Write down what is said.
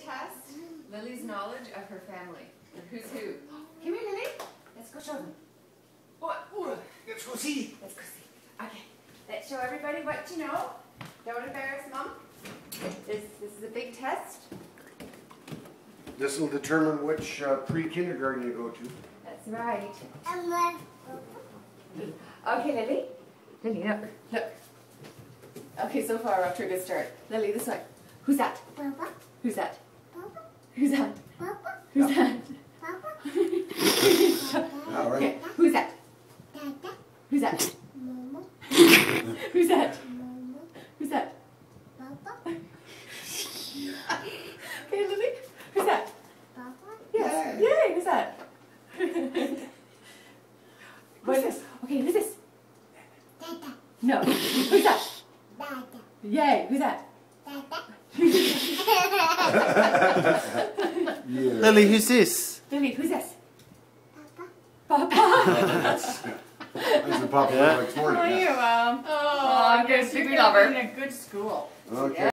test Lily's knowledge of her family. Who's who. Come here, Lily. Let's go show them. What? Let's go see. Let's go see. Okay. Let's show everybody what you know. Don't embarrass Mom. This is a big test. This will determine which pre-kindergarten you go to. That's right. Okay, Lily. Lily, look. Okay, so far we're off to a good start. Lily, this way. Who's that? Papa. Who's that? Papa. Who's that? Papa. Who's that? Papa. All right. Okay, who's that? Dada. Who's that? Mama. Who's that? Mama. Who's that? Papa. Okay, Lily. Who's that? Papa. Yes. Yay, who's that? What is this? Okay, who's this? Dada. No. Who's that? Dada. Yay, who's that? Dada. Yeah. Lily, who's this? Lily, who's this? Papa. Papa. That's the papa Yeah. like 40. How are you, Mom? Oh, good. We love her. In a good school. Okay. Yeah.